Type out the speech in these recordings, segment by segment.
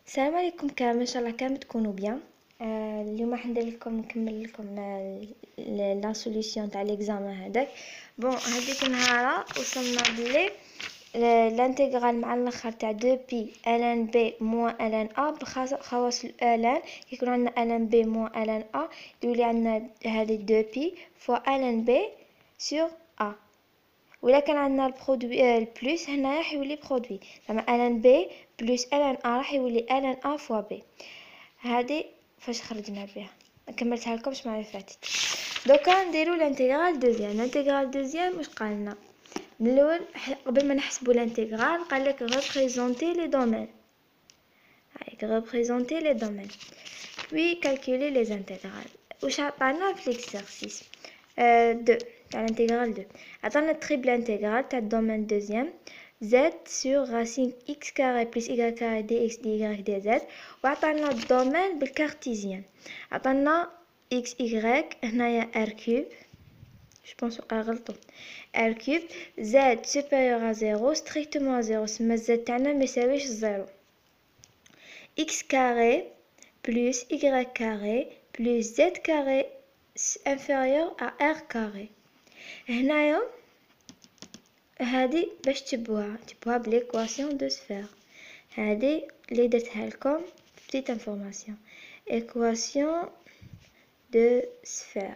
السلام عليكم كامل، ان شاء الله كامل تكونوا بيان. اليوم راح ندير لكم نكمل لكم لا سوليوشن تاع ليكزامان هذاك. بون هذيك النهار وصلنا بلي الانتغرال مع الاخر تاع 2 بي ln b موان ln a بخواص ln يكون عندنا ln b موان ln a يولي عندنا هذه 2 بي فوا ln b sur a. ولا كان عندنا البرودوي البلوس هنا راح يولي برودوي، زعما ln b بلس ln a راح يولي ln a فوا b. هذه فاش خرجنا بها كملتها لكمش مع فاتت. دوكا نديرو الانتغرال دوزيام. الانتغرال دوزيام واش قالنا من الاول؟ قبل ما نحسبوا الانتغرال قالك ريبريزونتي لي دومين، هايك ريبريزونتي لي دومين puis calculer les intégrales. واش عطانا في ليكزارسيس 2 تاع الانتغرال 2؟ عطانا تريبل انتغرال تاع الدومين دوزيام z sur racine x carré plus y carré dx dy dz، وعطانا الدومين بالكارتيزيان. عطانا x y هنايا r كوب، je pense وقع غلطو r كوب z supérieur à 0 strictement à 0 سما z تاعنا ما يساويش 0 x carré plus y carré plus z carré inférieur à r carré. هنايا هادي باش تشبوها بليكواسيون دو سفير، هادي اللي درتها لكم بتيت انفورماسيون. ايكواسيون دو سفير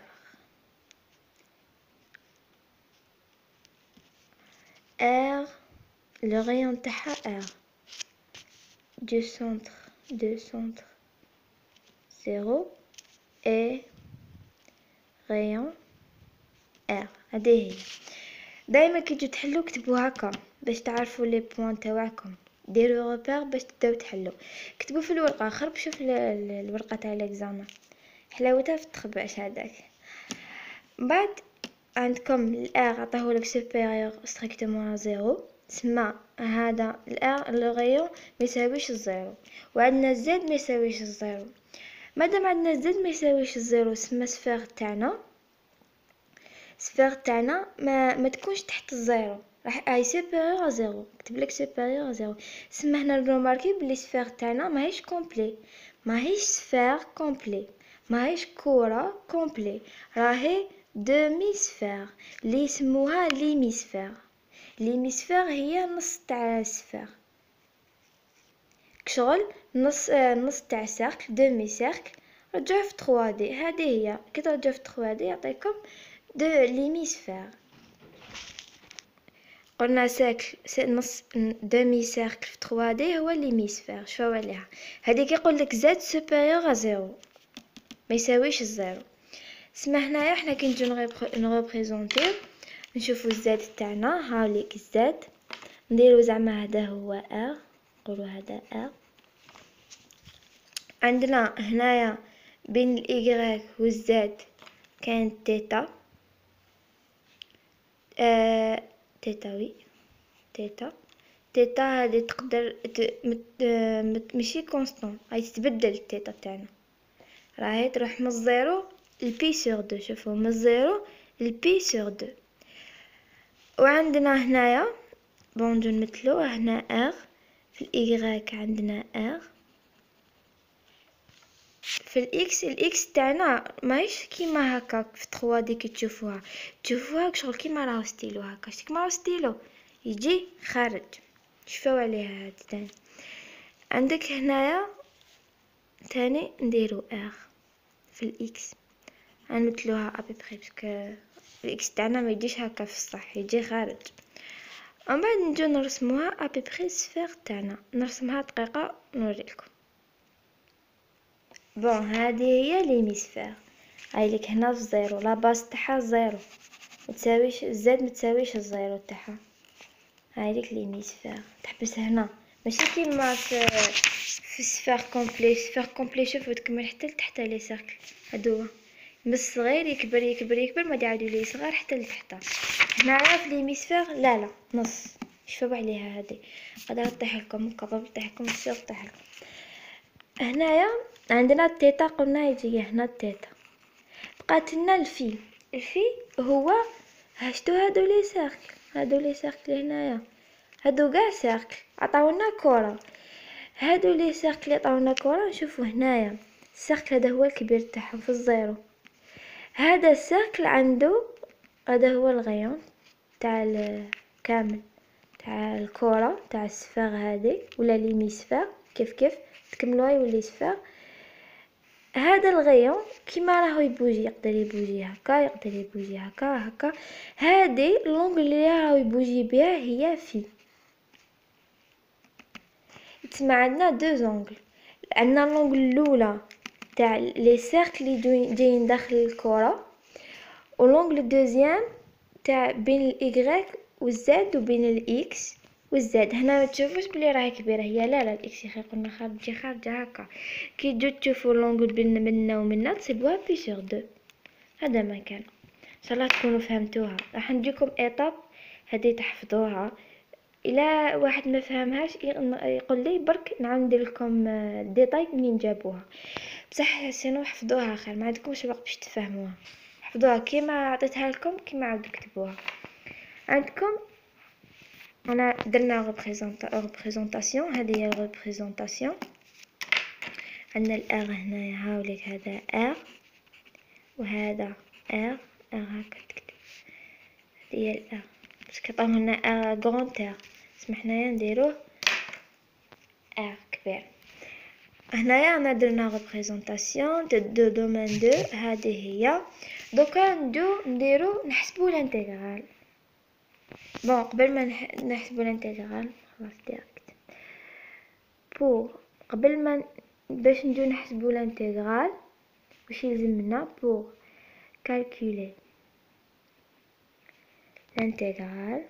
r le rayon تاعها r du centre 0 et rayon r. هذه هي دائما كي تجوا تحلوا كتبوا هكا باش تعرفوا لي بوين تاعكم، ديروا روبير باش تبداو تحلوا. كتبوا في الورقه، خربشوا في الورقه تاع الاكزامان، حلاوتها في التخباش هذاك. بعد عندكم الار عطاهولك سوبيريور ستريكتومون زيرو، سما هذا الار لو غيون ما يساويش الزيرو، وعندنا الزد ما يساويش الزيرو. مادام عندنا الزد ما يساويش الزيرو سما سفير تاعنا ما تكونش تحت الزيرو، راح اي سوبيريور زيرو، كتب لك سوبيريور زيرو. سما هنا نروماركي بلي سفير تاعنا ماهيش كومبلي، ماهيش سفير كومبلي، ماهيش كرة كومبلي، راهي دومي سفير اللي يسموها ليميسفير. ليميسفير هي نص تاع السفير، كشغل نص تاع سيركل دومي سيركل. رجعوا في 3 دي، هذه هي كي ترجعوا في 3 دي يعطيكم دو ليميسفير. قلنا سيركل نص دومي سيركل في 3 دي هو ليميسفير. شوفوا عليها هذيك يقول لك زد سوبيريور ا زيرو ما يساويش الزيرو. سما هنايا حنا كي نجيو نغوبريزونطيو نشوفوا الزد تاعنا، هاوليك الزد نديرو زعما هذا هو ار، نقولوا هذا ار. عندنا هنايا بين الاي والزد كاين تيتا، تيتا وي تيتا هذه تقدر ماشي كونستون، هاي تتبدل التيتا تاعنا، راهي تروح من الزيرو البي سور دو. شوفوا من الزيرو البي سور دو. وعندنا هنايا بون نجو نمثلو هنا ار، في الايغريك عندنا ار، في الاكس تاعنا ماهيش كيما هكا في 3 دي كي تشوفوها شغل كيما راهو ستيلو هكا، كيما راهو ستيلو يجي خارج. شوفوا عليها هادي تاني. عندك هنايا تاني نديرو ار في الاكس، غنمثلوها ابي بخي باسكو الاكس تاعنا ما يجيش هكا في الصح، يجي خارج. ومن بعد نجو نرسموها ابي بخي السفير تاعنا، نرسمها دقيقه نوريلكم. بون هذه هي ليميسفير، هايليك هنا في زيرو، لا باس تاعها زيرو متساويش الزد متساويش الزيرو تاعها. هايليك ليميسفير تحبس هنا، ماشي كيما في السفير كومبلي. السفير كومبلي شوفوا تكمل حتى لتحت لي سيركل، هادو من الصغير يكبر يكبر يكبر ما يعاود يولي صغير حتى لتحت. هنايا في ليميسفير لا نص. شوفوا عليها هذه قادره طيح لكم، مقرب طيح لكم السير طيح لكم. هنايا عندنا التيتا، قلنا يجي هنا التيتا، بقات لنا الفي هو هاشتو هادو لي سيركل هنايا، هادو كاع سيركل عطاونا كره. هادو لي سيركل اللي عطاونا كرة، نشوفو هنايا السيركل هذا هو الكبير تاعهم في الزيرو. هذا السيركل عنده هذا هو الغيون تاع كامل تاع الكرة تاع الصفار هذه ولا ليميسفير، كيف تكملوها يولي صفار. هذا الغيون كيما راهو يبوجي، يقدر يبوجي هكا، يقدر يبوجي هكا. هذه اللونغ اللي راهو يبوجي بها هي في. تسمع عندنا دو زونغل، عندنا اللونغ الاولى تاع لي سيركل اللي جايين داخل الكره، ولونغ الدوزيام تاع بين الايغريك والزد وبين الاكس والزد. هنا ما تشوفوش بلي راهي كبيره هي، لا الاكس يخي قلنا خارجه هكا. كي تجو تشوفوا اللونغ بين منا ومنا تصيبوها بي سور دو. هذا ما كان ان شاء الله تكونوا فهمتوها. راح نديكم ايطاب هذه تحفظوها، الى واحد ما فهمهاش يقول لي برك نعاود ندير لكم ديتاي منين جابوها، بصح سينو حفظوها خير، ما عندكمش الوقت باش تفهموها. حفظوها كيما عطيتها لكم كيما عاود كتبوها. عندكم انا درنا ريبريزونطاسيون، هذه هي الريبريزونطاسيون. عندنا الار هنايا، هاوليك هذا ار وهذا ار هكا تكتب. هذه هي الار باش كطاو هنا ار غرانتير، سمحنايا نديروه ار كبير. هنايا انا درنا ريبريزونطاسيون دو دومين دو، هذه هي. دوكا نديرو نحسبو الانتغرال. بون قبل ما نحسبو الانتغرال خلاص ديريكت قبل ما باش نجو نحسبو الانتغرال واش يلزمنا بور كالكولي الانتغرال.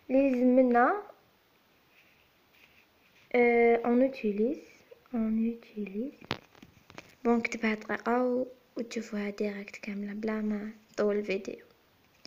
لازمنا on utilise بون نكتبها دقيقة وتشوفوها ديريكت كاملة بلا ما نطول الفيديو.